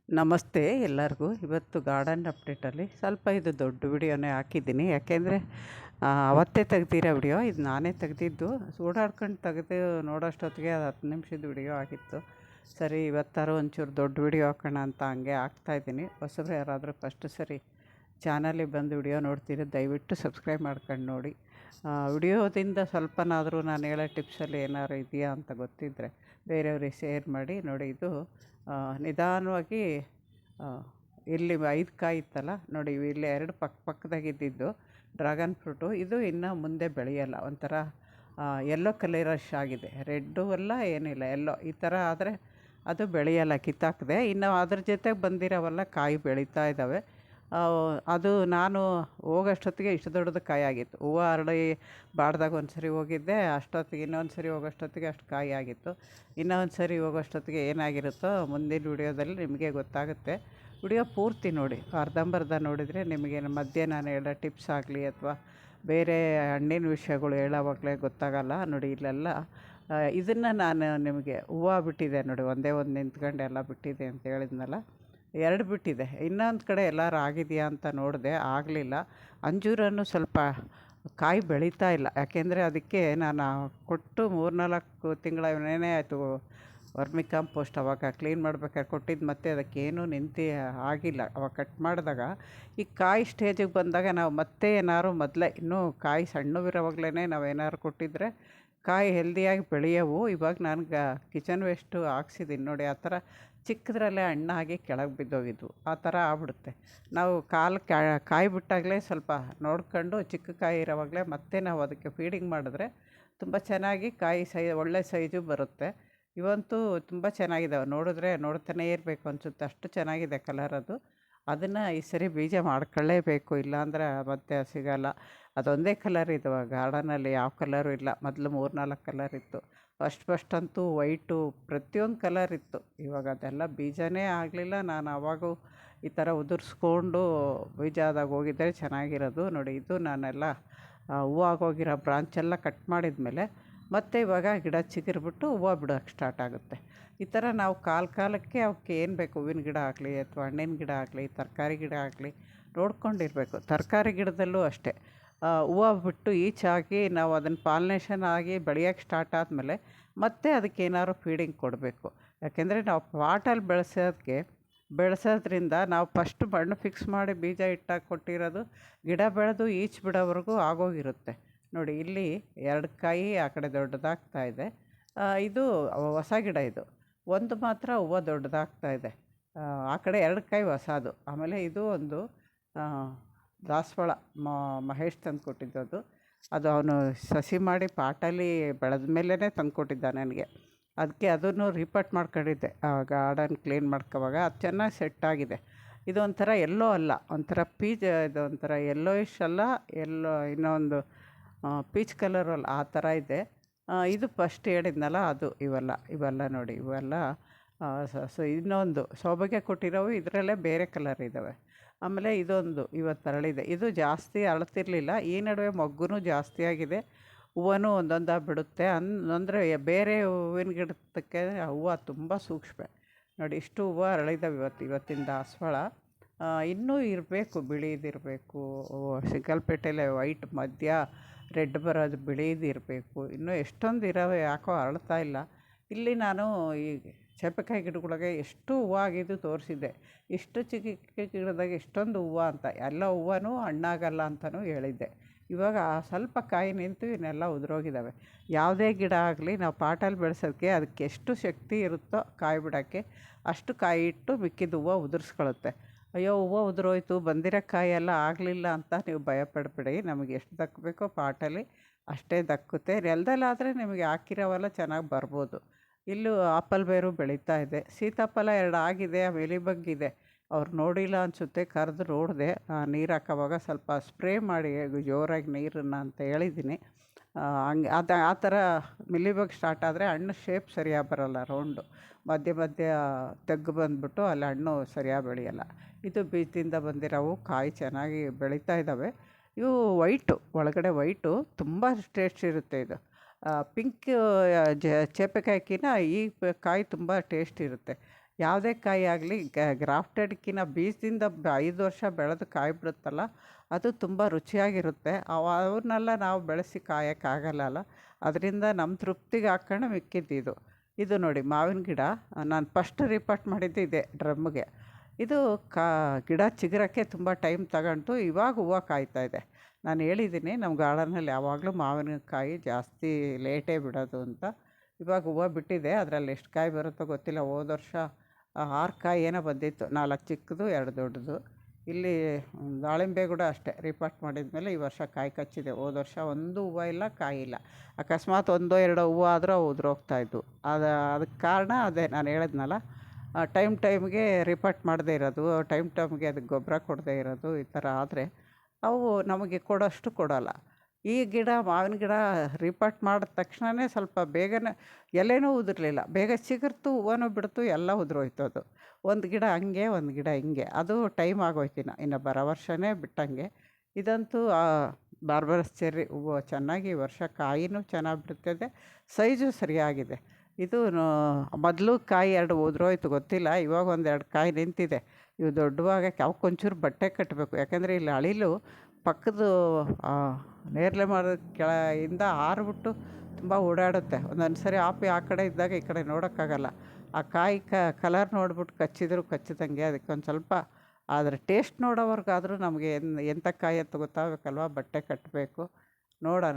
ನಮಸ್ತೆ ಎಲ್ಲರಿಗೂ. ಇವತ್ತು ಗಾರ್ಡನ್ ಅಪ್ಡೇಟಲ್ಲಿ ಸ್ವಲ್ಪ ಇದು ದೊಡ್ಡ ವಿಡಿಯೋನೇ ಹಾಕಿದ್ದೀನಿ. ಯಾಕೆಂದರೆ ಅವತ್ತೇ ತೆಗ್ದಿರೋ ವಿಡಿಯೋ ಇದು ನಾನೇ ತೆಗೆದಿದ್ದು. ಓಡಾಡ್ಕೊಂಡು ತೆಗೆದು ನೋಡೋಷ್ಟೊತ್ತಿಗೆ ಅದು 10 ನಿಮಿಷದ ವಿಡಿಯೋ ಆಗಿತ್ತು. ಸರಿ ಇವತ್ತಾರು ಒಂಚೂರು ದೊಡ್ಡ ವಿಡಿಯೋ ಹಾಕೋಣ ಅಂತ ಹಂಗೆ ಹಾಕ್ತಾಯಿದ್ದೀನಿ. ಹೊಸಬ್ರು ಯಾರಾದರೂ ಫಸ್ಟ್ ಸರಿ ಚಾನಲಿಗೆ ಬಂದು ವಿಡಿಯೋ ನೋಡ್ತೀರಿ ದಯವಿಟ್ಟು ಸಬ್ಸ್ಕ್ರೈಬ್ ಮಾಡ್ಕೊಂಡು ನೋಡಿ. ವಿಡಿಯೋದಿಂದ ಸ್ವಲ್ಪನಾದರೂ ನಾನು ಹೇಳೋ ಟಿಪ್ಸಲ್ಲಿ ಏನಾದ್ರು ಇದೆಯಾ ಅಂತ ಗೊತ್ತಿದ್ದರೆ ಬೇರೆಯವ್ರಿಗೆ ಶೇರ್ ಮಾಡಿ. ನೋಡಿ, ಇದು ನಿಧಾನವಾಗಿ ಇಲ್ಲಿ 5 ಕಾಯಿ ಇತ್ತಲ್ಲ ನೋಡಿ, ಇಲ್ಲಿ 2 ಪಕ್ಕದಾಗಿದ್ದಿದ್ದು ಡ್ರ್ಯಾಗನ್ ಫ್ರೂಟು. ಇದು ಇನ್ನೂ ಮುಂದೆ ಬೆಳೆಯಲ್ಲ, ಒಂಥರ ಯೆಲ್ಲೋ ಕಲರಶ್ ಆಗಿದೆ, ರೆಡ್ಡು ಅಲ್ಲ ಏನಿಲ್ಲ, ಎಲ್ಲೋ ಈ ಥರ ಆದರೆ ಅದು ಬೆಳೆಯಲ್ಲ, ಕಿತ್ತಾಕಿದೆ. ಇನ್ನು ಅದ್ರ ಜೊತೆಗೆ ಬಂದಿರೋವೆಲ್ಲ ಕಾಯಿ ಬೆಳೀತಾ ಇದ್ದಾವೆ. ಅದು ನಾನು ಹೋಗೋಷ್ಟೊತ್ತಿಗೆ ಇಷ್ಟು ದೊಡ್ಡದು ಕಾಯಿ ಆಗಿತ್ತು. ಹೂವು ಅರಳಿ ಬಾಡ್ದಾಗ ಒಂದು ಸರಿ ಹೋಗಿದ್ದೆ, ಅಷ್ಟೊತ್ತಿಗೆ ಇನ್ನೊಂದು ಸರಿ ಹೋಗೋಷ್ಟೊತ್ತಿಗೆ ಅಷ್ಟು ಕಾಯಿ ಆಗಿತ್ತು. ಇನ್ನೊಂದು ಸರಿ ಹೋಗೋಷ್ಟೊತ್ತಿಗೆ ಏನಾಗಿರುತ್ತೋ ಮುಂದಿನ ವಿಡಿಯೋದಲ್ಲಿ ನಿಮಗೆ ಗೊತ್ತಾಗುತ್ತೆ. ವಿಡಿಯೋ ಪೂರ್ತಿ ನೋಡಿ, ಅರ್ಧಂಬರ್ಧ ನೋಡಿದರೆ ನಿಮಗೆ ಮಧ್ಯೆ ನಾನು ಹೇಳೋ ಟಿಪ್ಸ್ ಆಗಲಿ ಅಥವಾ ಬೇರೆ ಹಣ್ಣಿನ ವಿಷಯಗಳು ಹೇಳೋವಾಗಲೇ ಗೊತ್ತಾಗಲ್ಲ. ನೋಡಿ, ಇಲ್ಲೆಲ್ಲ ಇದನ್ನು ನಾನು ನಿಮಗೆ ಹೂವು ಬಿಟ್ಟಿದೆ ನೋಡಿ, ಒಂದೇ ಒಂದು ನಿಂತ್ಕೊಂಡು ಎಲ್ಲ ಬಿಟ್ಟಿದೆ ಅಂತ ಹೇಳಿದ್ನಲ್ಲ, 2 ಬಿಟ್ಟಿದೆ. ಇನ್ನೊಂದು ಕಡೆ ಎಲ್ಲರೂ ಆಗಿದೆಯಾ ಅಂತ ನೋಡಿದೆ, ಆಗಲಿಲ್ಲ. ಅಂಜೂರನ್ನು ಸ್ವಲ್ಪ ಕಾಯಿ ಬೆಳೀತಾ ಇಲ್ಲ. ಯಾಕೆಂದರೆ ಅದಕ್ಕೆ ನಾನು ಕೊಟ್ಟು 3-4 ತಿಂಗಳ ಏನೇ ಆಯಿತು ವರ್ಮಿ ಕಾಂಪೋಸ್ಟ್ ಅವಾಗ ಕ್ಲೀನ್ ಮಾಡ್ಬೇಕಾದ್ರೆ ಕೊಟ್ಟಿದ್ದು, ಮತ್ತೆ ಅದಕ್ಕೇನು ಆಗಿಲ್ಲ. ಅವಾಗ ಕಟ್ ಮಾಡಿದಾಗ ಈ ಕಾಯಿ ಸ್ಟೇಜಿಗೆ ಬಂದಾಗ ನಾವು ಮತ್ತೆ ಏನಾದ್ರು ಮೊದಲೇ ಇನ್ನೂ ಕಾಯಿ ಸಣ್ಣವಿರೋವಾಗಲೇ ನಾವು ಏನಾದ್ರು ಕೊಟ್ಟಿದ್ದರೆ ಕಾಯಿ ಹೆಲ್ದಿಯಾಗಿ ಬೆಳೆಯವು. ಇವಾಗ ನಾನು ಕಿಚನ್ ವೇಸ್ಟು ಹಾಕ್ಸಿದ್ದೀನಿ ನೋಡಿ, ಆ ಥರ ಚಿಕ್ಕದ್ರಲ್ಲೇ ಹಣ್ಣಾಗಿ ಕೆಳಗೆ ಬಿದ್ದೋಗಿದ್ವು, ಆ ಥರ ಆಗ್ಬಿಡುತ್ತೆ. ನಾವು ಕಾಯಿ ಬಿಟ್ಟಾಗಲೇ ಸ್ವಲ್ಪ ನೋಡ್ಕೊಂಡು ಚಿಕ್ಕ ಕಾಯಿ ಇರೋವಾಗಲೇ ಮತ್ತೆ ನಾವು ಅದಕ್ಕೆ ಫೀಡಿಂಗ್ ಮಾಡಿದ್ರೆ ತುಂಬ ಚೆನ್ನಾಗಿ ಕಾಯಿ ಒಳ್ಳೆ ಸೈಜು ಬರುತ್ತೆ. ಇವಂತೂ ತುಂಬ ಚೆನ್ನಾಗಿದ್ದಾವೆ, ನೋಡಿದ್ರೆ ನೋಡ್ತಾನೇ ಇರಬೇಕು ಅನಿಸುತ್ತೆ, ಅಷ್ಟು ಚೆನ್ನಾಗಿದೆ ಕಲರ್ ಅದು. ಅದನ್ನು ಈ ಸರಿ ಬೀಜ ಮಾಡ್ಕೊಳ್ಳೇಬೇಕು, ಇಲ್ಲಾಂದರೆ ಮತ್ತೆ ಸಿಗೋಲ್ಲ. ಅದೊಂದೇ ಕಲರ್ ಇದ್ದಾವೆ ಗಾರ್ಡನಲ್ಲಿ, ಯಾವ ಕಲರು ಇಲ್ಲ. ಮೊದಲು 3-4 ಕಲರ್ ಇತ್ತು. ಫಸ್ಟ್ ಅಂತೂ ವೈಟು ಪ್ರತಿಯೊಂದು ಕಲರ್ ಇತ್ತು. ಇವಾಗ ಅದೆಲ್ಲ ಬೀಜನೇ ಆಗಲಿಲ್ಲ. ನಾನು ಆವಾಗೂ ಈ ಥರ ಉದುರಿಸ್ಕೊಂಡು ಬೀಜ ಆದಾಗ ಹೋಗಿದ್ದರೆ ಚೆನ್ನಾಗಿರೋದು. ನೋಡಿ, ಇದು ನಾನೆಲ್ಲ ಹೂವು ಆಗೋಗಿರೋ ಬ್ರಾಂಚೆಲ್ಲ ಕಟ್ ಮಾಡಿದ ಮೇಲೆ ಮತ್ತು ಇವಾಗ ಗಿಡ ಚಿಗುರ್ಬಿಟ್ಟು ಹೂವು ಬಿಡೋಕ್ಕೆ ಸ್ಟಾರ್ಟ್ ಆಗುತ್ತೆ. ಈ ಥರ ನಾವು ಕಾಲಕ್ಕೆ ಅವಕ್ಕೆ ಏನು ಬೇಕು, ಹೂವಿನ ಗಿಡ ಆಗಲಿ ಅಥವಾ ಹಣ್ಣಿನ ಗಿಡ ಆಗಲಿ ತರಕಾರಿ ಗಿಡ ಆಗಲಿ ನೋಡ್ಕೊಂಡಿರಬೇಕು. ತರಕಾರಿ ಗಿಡದಲ್ಲೂ ಅಷ್ಟೇ, ಹೂವು ಬಿಟ್ಟು ಈಚಾಗಿ ನಾವು ಅದನ್ನು ಪಾಲಿನೇಷನ್ ಆಗಿ ಬೆಳೆಯೋಕ್ಕೆ ಸ್ಟಾರ್ಟ್ ಆದಮೇಲೆ ಮತ್ತೆ ಅದಕ್ಕೇನಾದ್ರು ಫೀಡಿಂಗ್ ಕೊಡಬೇಕು. ಯಾಕೆಂದರೆ ನಾವು ಪಾಟಲ್ಲಿ ಬೆಳೆಸೋದ್ರಿಂದ ನಾವು ಫಸ್ಟ್ ಮಣ್ಣು ಫಿಕ್ಸ್ ಮಾಡಿ ಬೀಜ ಇಟ್ಟಾಗ ಕೊಟ್ಟಿರೋದು ಗಿಡ ಬೆಳೆದು ಈಚ್ ಬಿಡೋವರೆಗೂ ಆಗೋಗಿರುತ್ತೆ. ನೋಡಿ, ಇಲ್ಲಿ 2 ಕಾಯಿ ಆ ಕಡೆ ದೊಡ್ಡದಾಗ್ತಾ ಇದೆ. ಇದು ಹೊಸ ಗಿಡ, ಇದು ಒಂದು ಮಾತ್ರ ಹೂವು ದೊಡ್ಡದಾಗ್ತಾ ಇದೆ. ಆ ಕಡೆ 2 ಕಾಯಿ ಹೊಸದು. ಆಮೇಲೆ ಇದು ಒಂದು ದಾಸವಾಳ ಮಹೇಶ್ ತಂದು ಕೊಟ್ಟಿದ್ದದು. ಅದು ಅವನು ಸಸಿ ಮಾಡಿ ಪಾಟಲ್ಲಿ ಬೆಳೆದ ಮೇಲೇ ತಂದು ಕೊಟ್ಟಿದ್ದ ನನಗೆ. ಅದಕ್ಕೆ ಅದನ್ನು ರೀಪಾಟ್ ಮಾಡ್ಕೊಂಡಿದ್ದೆ ಗಾರ್ಡನ್ ಕ್ಲೀನ್ ಮಾಡ್ಕೋವಾಗ. ಅದು ಚೆನ್ನಾಗಿ ಸೆಟ್ ಆಗಿದೆ. ಇದು ಒಂಥರ ಎಲ್ಲೋ ಅಲ್ಲ, ಒಂಥರ ಇದು ಒಂಥರ ಯೆಲ್ಲೋಯಿಶ್ ಅಲ್ಲ, ಇನ್ನೊಂದು ಪೀಚ್ ಕಲರು ಅಲ್ಲ, ಆ ಥರ ಇದೆ. ಇದು ಫಸ್ಟ್ ಹೇಳಿದ್ನಲ್ಲ ಅದು, ಇವೆಲ್ಲ ನೋಡಿ, ಇವೆಲ್ಲ ಇನ್ನೊಂದು ಸೌಭಾಗ್ಯ ಕೊಟ್ಟಿರೋವು, ಇದರಲ್ಲೇ ಬೇರೆ ಕಲರ್ ಇದ್ದಾವೆ. ಆಮೇಲೆ ಇದೊಂದು ಇವತ್ತು ಅರಳಿದೆ. ಇದು ಜಾಸ್ತಿ ಅರಳ್ತಿರ್ಲಿಲ್ಲ, ಈ ನಡುವೆ ಮೊಗ್ಗು ಜಾಸ್ತಿ ಆಗಿದೆ, ಹೂವನೂ ಒಂದೊಂದಾಗಿ ಬಿಡುತ್ತೆ. ಅಂದರೆ ಬೇರೆ ಹೂವಿನ ಗಿಡಕ್ಕೆ ಹೂವು ತುಂಬ ಸೂಕ್ಷ್ಮ. ನೋಡಿ, ಇಷ್ಟು ಹೂವು ಅರಳಿದಾವೆ ಇವತ್ತಿನ ದಾಸವಾಳ. ಇನ್ನೂ ಇರಬೇಕು, ಬಿಳಿದಿರಬೇಕು. ಸಿಂಗಲ್ಪೇಟೆಯಲ್ಲೇ ವೈಟ್ ಮಧ್ಯ ರೆಡ್ ಬರೋದು, ಬಿಳಿದಿರಬೇಕು. ಇನ್ನೂ ಎಷ್ಟೊಂದು ಇರೋವೆ, ಯಾಕೋ ಅರಳ್ತಾ ಇಲ್ಲ. ಇಲ್ಲಿ ನಾನು ಈ ಸೀಬೆಕಾಯಿ ಗಿಡಗಳಿಗೆ ಎಷ್ಟು ಹೂವು ಆಗಿದ್ದು ತೋರಿಸಿದ್ದೆ. ಇಷ್ಟು ಚಿಕ್ಕ ಗಿಡದಾಗ ಎಷ್ಟೊಂದು ಹೂವು ಅಂತ, ಎಲ್ಲ ಹೂವನೂ ಹಣ್ಣಾಗಲ್ಲ ಅಂತಲೂ ಹೇಳಿದ್ದೆ. ಇವಾಗ ಸ್ವಲ್ಪ ಕಾಯಿ ನಿಂತು ಇನ್ನೆಲ್ಲ ಉದುರೋಗಿದ್ದಾವೆ. ಯಾವುದೇ ಗಿಡ ಆಗಲಿ ನಾವು ಪಾಟಲ್ಲಿ ಬೆಳೆಸೋದಕ್ಕೆ ಅದಕ್ಕೆ ಎಷ್ಟು ಶಕ್ತಿ ಇರುತ್ತೋ ಕಾಯಿ ಬಿಡೋಕ್ಕೆ ಅಷ್ಟು ಕಾಯಿ ಇಟ್ಟು ಮಿಕ್ಕಿದ ಹೂವು ಉದುರಿಸ್ಕೊಳ್ಳುತ್ತೆ. ಅಯ್ಯೋ, ಹೂವು ಉದುರೋಯ್ತು, ಬಂದಿರೋ ಕಾಯಿ ಎಲ್ಲ ಆಗಲಿಲ್ಲ ಅಂತ ನೀವು ಭಯಪಡಬೇಡಿ. ನಮಗೆ ಎಷ್ಟು ದಕ್ಕಬೇಕೋ ಪಾಟಲ್ಲಿ ಅಷ್ಟೇ ದಕ್ಕುತ್ತೆ. ನೆಲದಲ್ಲಾದರೆ ನಿಮಗೆ ಹಾಕಿರೋವೆಲ್ಲ ಚೆನ್ನಾಗಿ ಬರ್ಬೋದು. ಇಲ್ಲೂ ಆಪಲ್ ಬೇರು ಬೆಳೀತಾ ಇದೆ. ಸೀತಾಫಲ 2 ಆಗಿದೆ, ಮೆಲಿಬಗ್ಗಿದೆ. ಅವ್ರು ನೋಡಿಲ್ಲ ಅನಿಸುತ್ತೆ, ಕರೆದು ನೋಡಿದೆ. ನೀರು ಹಾಕೋವಾಗ ಸ್ವಲ್ಪ ಸ್ಪ್ರೇ ಮಾಡಿ ಜೋರಾಗಿ ನೀರನ್ನು ಅಂತ ಹೇಳಿದ್ದೀನಿ. ಹಂಗೆ ಆ ಥರ ಮಿಲಿಬಗ್ ಸ್ಟಾರ್ಟ್ ಆದರೆ ಹಣ್ಣು ಶೇಪ್ ಸರಿಯಾಗಿ ಬರೋಲ್ಲ, ರೌಂಡು ಮಧ್ಯೆ ತೆಗ್ಗು ಬಂದುಬಿಟ್ಟು ಅಲ್ಲಿ ಹಣ್ಣು ಸರಿಯಾಗಿ ಬೆಳೆಯಲ್ಲ. ಇದು ಬೀಜದಿಂದ ಬಂದಿರೋವು, ಕಾಯಿ ಚೆನ್ನಾಗಿ ಬೆಳೀತಾ ಇದ್ದಾವೆ. ಇವು ವೈಟು, ಒಳಗಡೆ ವೈಟು ತುಂಬ ಟೇಸ್ಟ್ ಇರುತ್ತೆ. ಇದು ಪಿಂಕ್ ಸೀಬೆಕಾಯಿಗಿಂತ ಈ ಕಾಯಿ ತುಂಬ ಟೇಸ್ಟ್ ಇರುತ್ತೆ. ಯಾವುದೇ ಕಾಯಿ ಆಗಲಿ ಗ್ರಾಫ್ಟೆಡ್ಕಿನ್ನ ಬೀಜದಿಂದ 5 ವರ್ಷ ಬೆಳೆದು ಕಾಯಿ ಬಿಡುತ್ತಲ್ಲ, ಅದು ತುಂಬ ರುಚಿಯಾಗಿರುತ್ತೆ. ಅವನ್ನೆಲ್ಲ ನಾವು ಬೆಳೆಸಿ ಕಾಯೋಕ್ಕಾಗಲ್ಲಲ್ಲ. ಅದರಿಂದ ನಮ್ಮ ತೃಪ್ತಿಗೆ ಹಾಕ್ಕೊಂಡು ಮಿಕ್ಕಿದ್ದು ಇದು ನೋಡಿ ಮಾವಿನ ಗಿಡ. ನಾನು ಫಸ್ಟ್ ರೀಪಾಟ್ ಮಾಡಿದ್ದು ಇದೆ ಡ್ರಮ್ಗೆ. ಇದು ಗಿಡ ಚಿಗುರಕ್ಕೆ ತುಂಬ ಟೈಮ್ ತಗೊಂಡು ಇವಾಗ ಹೂವು ಕಾಯ್ತಾಯಿದೆ. ನಾನು ಹೇಳಿದ್ದೀನಿ ನಮ್ಮ ಗಾರ್ಡನಲ್ಲಿ ಯಾವಾಗಲೂ ಮಾವಿನಕಾಯಿ ಜಾಸ್ತಿ ಲೇಟೇ ಬಿಡೋದು ಅಂತ. ಇವಾಗ ಹೂವು ಬಿಟ್ಟಿದೆ. ಅದರಲ್ಲಿ ಎಷ್ಟು ಕಾಯಿ ಬರುತ್ತೋ ಗೊತ್ತಿಲ್ಲ. ಹೋದ ವರ್ಷ 6 ಕಾಯಿ ಏನೋ ಬಂದಿತ್ತು, 4 ಚಿಕ್ಕದು 2 ದೊಡ್ಡದು. ಇಲ್ಲಿ ದಾಳಿಂಬೆ ಕೂಡ ಅಷ್ಟೇ, ರೀಪಾಟ್ ಮಾಡಿದ್ಮೇಲೆ ಈ ವರ್ಷ ಕಾಯಿ ಕಚ್ಚಿದೆ. ಹೋದ ವರ್ಷ ಒಂದು ಹೂವು ಇಲ್ಲ, ಕಾಯಿ ಇಲ್ಲ. ಅಕಸ್ಮಾತ್ 1-2 ಹೂವು ಆದರೂ ಉದುರೋಗ್ತಾಯಿದ್ವು. ಅದಕ್ಕೆ ಕಾರಣ ಅದೇ ನಾನು ಹೇಳಿದ್ನಲ್ಲ, ಟೈಮ್ಗೆ ರೀಪಾಟ್ ಮಾಡದೇ ಇರೋದು, ಟೈಮ್ಗೆ ಅದಕ್ಕೆ ಗೊಬ್ಬರ ಕೊಡದೇ ಇರೋದು. ಈ ಥರ ಆದರೆ ಅವು ನಮಗೆ ಕೊಡೋಷ್ಟು ಕೊಡೋಲ್ಲ. ಈ ಗಿಡ ಮಾವಿನ ಗಿಡ ರೀಪಾಟ್ ಮಾಡಿದ ತಕ್ಷಣವೇ ಸ್ವಲ್ಪ ಬೇಗನೆ ಎಲೆನೂ ಉದುರಲಿಲ್ಲ, ಬೇಗ ಚಿಗುರ್ತು, ಹೂವನೂ ಬಿಡ್ತು, ಎಲ್ಲ ಉದುರೋಯ್ತು ಅದು. ಒಂದು ಗಿಡ ಹಂಗೆ, ಒಂದು ಗಿಡ ಹಿಂಗೆ. ಅದು ಟೈಮ್ ಆಗೋಯ್ತು. ಇನ್ನು ಬರೋ ವರ್ಷವೇ ಬಿಟ್ಟಂಗೆ. ಇದಂತೂ ಬಾರ್ಬರಸ್ ಚೆರ್ರಿ ಹೂವು ಚೆನ್ನಾಗಿ ಈ ವರ್ಷ ಕಾಯಿನೂ ಚೆನ್ನಾಗಿ ಬಿಡ್ತಿದೆ, ಸೈಜು ಸರಿಯಾಗಿದೆ. ಇದು ಮೊದಲು ಕಾಯಿ 2 ಉದುರೋಯ್ತು ಗೊತ್ತಿಲ್ಲ. ಇವಾಗ 1-2 ಕಾಯಿ ನಿಂತಿದೆ. ಇವು ದೊಡ್ಡವಾಗಕ್ಕೆ ಅವಕ್ಕೊಂಚೂರು ಬಟ್ಟೆ ಕಟ್ಟಬೇಕು. ಯಾಕೆಂದರೆ ಇಲ್ಲಿ ಅಳಿಲು ಪಕ್ಕದ ನೇರಳೆ ಮರದ ಕೆಳಗಿಂದ ಹಾರಿಬಿಟ್ಟು ತುಂಬ ಓಡಾಡುತ್ತೆ. ಒಂದೊಂದು ಸರಿ ಆಪಿ ಆ ಕಡೆ ಇದ್ದಾಗ ಈ ಕಡೆ ನೋಡೋಕ್ಕಾಗಲ್ಲ. ಆ ಕಾಯಿ ಕಲರ್ ನೋಡ್ಬಿಟ್ಟು ಕಚ್ಚಿದ್ರು ಕಚ್ಚಿದಂಗೆ. ಅದಕ್ಕೆ ಒಂದು ಸ್ವಲ್ಪ ಆದರೆ ಟೇಸ್ಟ್ ನೋಡೋವರೆಗಾದರೂ ನಮಗೆ ಎಂಥ ಕಾಯಿ ಅಂತ ಗೊತ್ತಾಗಬೇಕಲ್ವ. ಬಟ್ಟೆ ಕಟ್ಟಬೇಕು. ನೋಡೋಣ,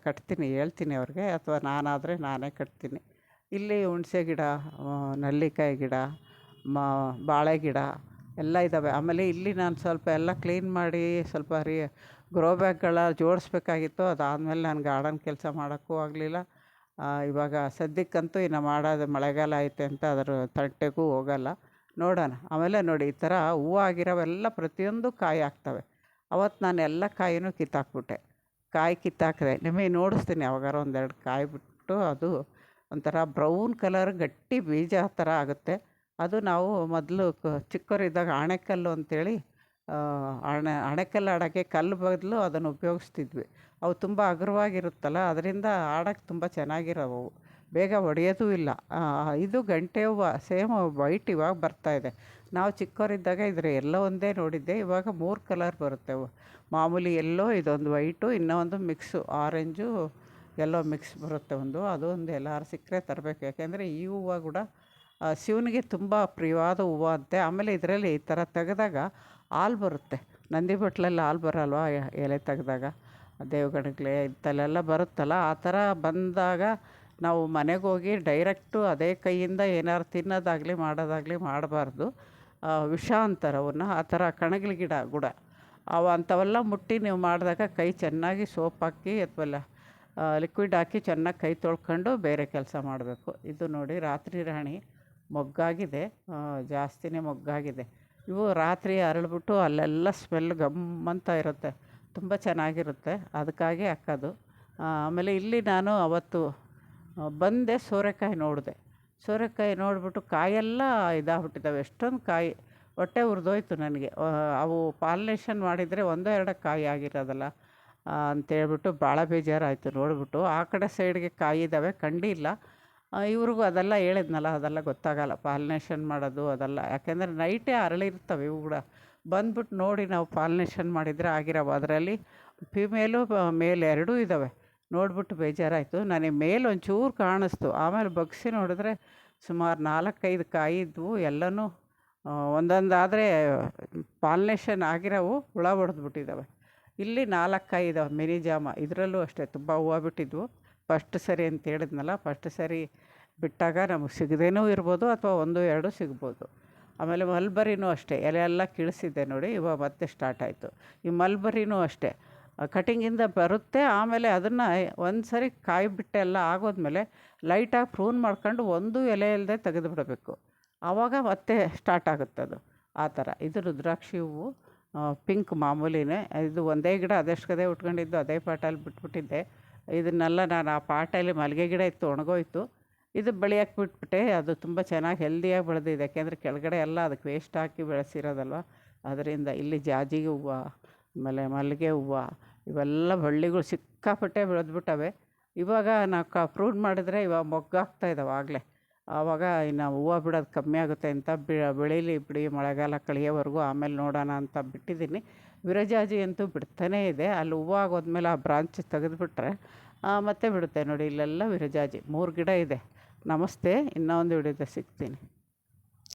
ಕಟ್ತೀನಿ, ಹೇಳ್ತೀನಿ ಅವ್ರಿಗೆ, ಅಥವಾ ನಾನಾದರೆ ನಾನೇ ಕಟ್ತೀನಿ. ಇಲ್ಲಿ ಹುಣಸೆ ಗಿಡ, ನೆಲ್ಲಿಕಾಯಿ ಗಿಡ, ಬಾಳೆ ಗಿಡ ಎಲ್ಲ ಇದ್ದಾವೆ. ಆಮೇಲೆ ಇಲ್ಲಿ ನಾನು ಸ್ವಲ್ಪ ಎಲ್ಲ ಕ್ಲೀನ್ ಮಾಡಿ ಸ್ವಲ್ಪ ಗ್ರೋ ಬ್ಯಾಗ್ಗಳ ಜೋಡಿಸ್ಬೇಕಾಗಿತ್ತು. ಅದಾದಮೇಲೆ ನಾನು ಗಾರ್ಡನ್ ಕೆಲಸ ಮಾಡೋಕ್ಕೂ ಆಗಲಿಲ್ಲ. ಇವಾಗ ಸದ್ಯಕ್ಕಂತೂ ಇನ್ನು ಮಾಡೋದು ಮಳೆಗಾಲ ಐತೆ ಅಂತ ಅದರ ತಟ್ಟೆಗೂ ಹೋಗಲ್ಲ. ನೋಡೋಣ. ಆಮೇಲೆ ನೋಡಿ, ಈ ಥರ ಹೂವು ಆಗಿರೋವೆಲ್ಲ ಪ್ರತಿಯೊಂದು ಕಾಯಿ ಆಗ್ತವೆ. ಅವತ್ತು ನಾನು ಎಲ್ಲ ಕಾಯಿನೂ ಕಿತ್ತಾಕ್ಬಿಟ್ಟೆ. ಕಾಯಿ ಕಿತ್ತಾಕಿದೆ, ನಿಮಗೆ ನೋಡಿಸ್ತೀನಿ ಯಾವಾಗಾರ 1-2 ಕಾಯಿ ಬಿಟ್ಟು. ಅದು ಒಂಥರ ಬ್ರೌನ್ ಕಲರ್ ಗಟ್ಟಿ ಬೀಜ ಥರ ಆಗುತ್ತೆ. ಅದು ನಾವು ಮೊದಲು ಚಿಕ್ಕವರಿದ್ದಾಗ ಆಣೆಕಲ್ಲು ಅಂಥೇಳಿ, ಆಣೆಕಲ್ಲು ಆಡೋಕ್ಕೆ ಕಲ್ಲು ಬದಲು ಅದನ್ನು ಉಪಯೋಗಿಸ್ತಿದ್ವಿ. ಅವು ತುಂಬ ಹಗುರವಾಗಿರುತ್ತಲ್ಲ, ಅದರಿಂದ ಆಡೋಕ್ಕೆ ತುಂಬ ಚೆನ್ನಾಗಿರೋವು, ಬೇಗ ಒಡೆಯೋದೂ ಇಲ್ಲ. ಇದು ಗಂಟೆ ಹೂವು ಸೇಮ್ ವೈಟ್ ಇವಾಗ ಬರ್ತಾಯಿದೆ. ನಾವು ಚಿಕ್ಕವರಿದ್ದಾಗ ಇದ್ರ ಎಲ್ಲೋ ಒಂದೇ ನೋಡಿದ್ದೆ. ಇವಾಗ 3 ಕಲರ್ ಬರುತ್ತೆ ಅವು. ಮಾಮೂಲಿ ಎಲ್ಲೋ, ಇದೊಂದು ವೈಟು, ಇನ್ನೂ ಒಂದು ಮಿಕ್ಸು ಆರೆಂಜು ಎಲ್ಲೋ ಮಿಕ್ಸ್ ಬರುತ್ತೆ ಒಂದು. ಅದು ಒಂದು ಎಲ್ಲಾರು ಸಿಕ್ಕರೆ ತರಬೇಕು. ಯಾಕೆಂದರೆ ಈ ಹೂವು ಕೂಡ ಶಿವನಿಗೆ ತುಂಬ ಪ್ರಿಯವಾದ ಹೂವು ಅಂತೆ. ಆಮೇಲೆ ಇದರಲ್ಲಿ ಈ ಥರ ತೆಗೆದಾಗ ಹಾಲು ಬರುತ್ತೆ. ನಂದಿ ಬಟ್ಲಲ್ಲಿ ಹಾಲು ಬರಲ್ವ ಎಲೆ ತೆಗೆದಾಗ, ದೇವಗಣಗ್ಲೆ ಇಂಥಲ್ಲೆಲ್ಲ ಬರುತ್ತಲ್ಲ, ಆ ಥರ ಬಂದಾಗ ನಾವು ಮನೆಗೆ ಹೋಗಿ ಡೈರೆಕ್ಟು ಅದೇ ಕೈಯಿಂದ ಏನಾರು ತಿನ್ನೋದಾಗಲಿ ಮಾಡೋದಾಗಲಿ ಮಾಡಬಾರ್ದು. ವಿಷ ಅಂತಾರೆ ಅವನ್ನ. ಆ ಥರ ಕಣಗಿಲ ಗಿಡ ಕೂಡ ಅವು ಅಂಥವೆಲ್ಲ ಮುಟ್ಟಿ ನೀವು ಮಾಡಿದಾಗ ಕೈ ಚೆನ್ನಾಗಿ ಸೋಪ್ ಹಾಕಿ ಅಥವಾ ಲಿಕ್ವಿಡ್ ಹಾಕಿ ಚೆನ್ನಾಗಿ ಕೈ ತೊಳ್ಕೊಂಡು ಬೇರೆ ಕೆಲಸ ಮಾಡಬೇಕು. ಇದು ನೋಡಿ ರಾತ್ರಿ ರಾಣಿ ಮೊಗ್ಗಾಗಿದೆ, ಜಾಸ್ತಿನೇ ಮೊಗ್ಗಾಗಿದೆ. ಇವು ರಾತ್ರಿ ಅರಳಿಬಿಟ್ಟು ಅಲ್ಲೆಲ್ಲ ಸ್ಮೆಲ್ ಗಮ್ಮಂತ ಇರುತ್ತೆ, ತುಂಬ ಚೆನ್ನಾಗಿರುತ್ತೆ. ಅದಕ್ಕಾಗಿ ಹಾಕೋದು. ಆಮೇಲೆ ಇಲ್ಲಿ ನಾನು ಅವತ್ತು ಬಂದೆ, ಸೋರೆಕಾಯಿ ನೋಡಿದೆ. ಸೋರೆಕಾಯಿ ನೋಡಿಬಿಟ್ಟು ಕಾಯೆಲ್ಲ ಇದಾಗ್ಬಿಟ್ಟಿದ್ದಾವೆ. ಎಷ್ಟೊಂದು ಕಾಯಿ, ಹೊಟ್ಟೆ ಉರಿದೋಯ್ತು ನನಗೆ. ಅವು ಪಾಲಿನೇಷನ್ ಮಾಡಿದರೆ 1-2 ಕಾಯಿ ಆಗಿರೋದಲ್ಲ ಅಂತೇಳ್ಬಿಟ್ಟು ಭಾಳ ಬೇಜಾರಾಯಿತು ನೋಡಿಬಿಟ್ಟು. ಆ ಕಡೆ ಸೈಡ್ಗೆ ಕಾಯಿ ಇದ್ದಾವೆ, ಕಂಡಿಲ್ಲ. ಇವ್ರಿಗೂ ಅದೆಲ್ಲ ಹೇಳಿದ್ನಲ್ಲ, ಅದೆಲ್ಲ ಗೊತ್ತಾಗಲ್ಲ ಪಾಲಿನೇಷನ್ ಮಾಡೋದು ಅದೆಲ್ಲ. ಯಾಕೆಂದರೆ ನೈಟೇ ಅರಳಿರ್ತವೆ ಇವು ಕೂಡ. ಬಂದ್ಬಿಟ್ಟು ನೋಡಿ ನಾವು ಪಾಲಿನೇಷನ್ ಮಾಡಿದರೆ ಆಗಿರವು. ಅದರಲ್ಲಿ ಫಿಮೇಲು ಮೇಲ್ ಎರಡೂ ಇದ್ದಾವೆ. ನೋಡಿಬಿಟ್ಟು ಬೇಜಾರಾಯಿತು ನನಗೆ. ಮೇಲ್ ಒಂಚೂರು ಕಾಣಿಸ್ತು, ಆಮೇಲೆ ಬಗ್ಸಿ ನೋಡಿದ್ರೆ ಸುಮಾರು 4-5 ಕಾಯಿ ಇದ್ವು. ಎಲ್ಲನೂ ಒಂದೊಂದಾದರೆ ಪಾಲಿನೇಷನ್ ಆಗಿರೋವು ಹುಳ ಹೊಡೆದ್ಬಿಟ್ಟಿದ್ದಾವೆ. ಇಲ್ಲಿ 4 ಕಾಯಿ ಇದ್ದಾವೆ ಮಿನಿ ಜಾಮ. ಇದರಲ್ಲೂ ಅಷ್ಟೇ ತುಂಬ ಹೂವು ಬಿಟ್ಟಿದ್ವು. ಫಸ್ಟ್ ಸರಿ ಅಂತ ಹೇಳಿದ್ನಲ್ಲ, ಫಸ್ಟ್ ಸರಿ ಬಿಟ್ಟಾಗ ನಮಗೆ ಸಿಗದೇನೂ ಇರ್ಬೋದು, ಅಥವಾ 1-2 ಸಿಗ್ಬೋದು. ಆಮೇಲೆ ಮಲ್ಬರಿನೂ ಅಷ್ಟೇ, ಎಲೆ ಎಲ್ಲ ಕೀಳಿಸಿದ್ದೆ ನೋಡಿ, ಇವಾಗ ಮತ್ತೆ ಸ್ಟಾರ್ಟ್ ಆಯಿತು. ಈ ಮಲ್ಬರಿನೂ ಅಷ್ಟೇ ಕಟಿಂಗಿಂದ ಬರುತ್ತೆ. ಆಮೇಲೆ ಅದನ್ನು ಒಂದು ಸರಿ ಕಾಯಿ ಬಿಟ್ಟೆ ಎಲ್ಲ ಆಗೋದ್ಮೇಲೆ ಲೈಟಾಗಿ ಪ್ರೂನ್ ಮಾಡ್ಕೊಂಡು ಒಂದು ಎಲೆ ಇಲ್ಲದೆ ತೆಗೆದು ಬಿಡಬೇಕು. ಆವಾಗ ಮತ್ತೆ ಸ್ಟಾರ್ಟ್ ಆಗುತ್ತೆ ಅದು. ಆ ಥರ ಇದು ರುದ್ರಾಕ್ಷಿ ಹೂವು, ಪಿಂಕ್ ಮಾಮೂಲಿನೇ. ಇದು ಒಂದೇ ಗಿಡ ಅದೆಷ್ಟು ಉಟ್ಕೊಂಡಿದ್ದು, ಅದೇ ಪಾಟಲ್ಲಿ ಬಿಟ್ಬಿಟ್ಟಿದ್ದೆ. ಇದನ್ನೆಲ್ಲ ನಾನು ಆ ಪಾಟಲ್ಲಿ ಮಲ್ಲಿಗೆ ಗಿಡ ಇತ್ತು, ಒಣಗೋಯ್ತು. ಇದು ಬೆಳೆಯೋಕ್ಕೆ ಬಿಟ್ಬಿಟ್ಟೆ. ಅದು ತುಂಬ ಚೆನ್ನಾಗಿ ಹೆಲ್ದಿಯಾಗಿ ಬೆಳೆದಿದೆ. ಯಾಕೆಂದರೆ ಕೆಳಗಡೆ ಎಲ್ಲ ಅದಕ್ಕೆ ವೇಸ್ಟ್ ಹಾಕಿ ಬೆಳೆಸಿರೋದಲ್ವ, ಅದರಿಂದ. ಇಲ್ಲಿ ಜಾಜಿಗೆ ಹೂವು, ಆಮೇಲೆ ಮಲ್ಲಿಗೆ ಹೂವು, ಇವೆಲ್ಲ ಬಳ್ಳಿಗಳು ಸಿಕ್ಕಾಪಟ್ಟೆ ಬೆಳೆದ್ಬಿಟ್ಟವೆ. ಇವಾಗ ನಾವು ಪ್ರೂನ್ ಮಾಡಿದ್ರೆ ಇವಾಗ ಮೊಗ್ಗಾಗ್ತಾಯಿದ್ದಾವೆ ಆಗಲೇ. ಆವಾಗ ಇನ್ನು ಹೂವು ಬಿಡೋದು ಕಮ್ಮಿ ಆಗುತ್ತೆ ಅಂತ ಬೆಳೀಲಿ ಬಿಡಿ ಮಳೆಗಾಲ ಕಳೆಯೋವರೆಗೂ ಆಮೇಲೆ ನೋಡೋಣ ಅಂತ ಬಿಟ್ಟಿದ್ದೀನಿ. ವಿರಜಾಜಿ ಅಂತೂ ಬಿಡ್ತಾನೇ ಇದೆ. ಅಲ್ಲಿ ಹೂವು ಆಗೋದ್ಮೇಲೆ ಆ ಬ್ರಾಂಚ್ ತೆಗೆದುಬಿಟ್ರೆ ಮತ್ತೆ ಬಿಡುತ್ತೆ ನೋಡಿ. ಇಲ್ಲೆಲ್ಲ ವಿರಜಾಜಿ 3 ಗಿಡ ಇದೆ. ನಮಸ್ತೆ, ಇನ್ನೂ ಒಂದು ವಿಡಿಯೋದಲ್ಲಿ ಸಿಗ್ತೀನಿ.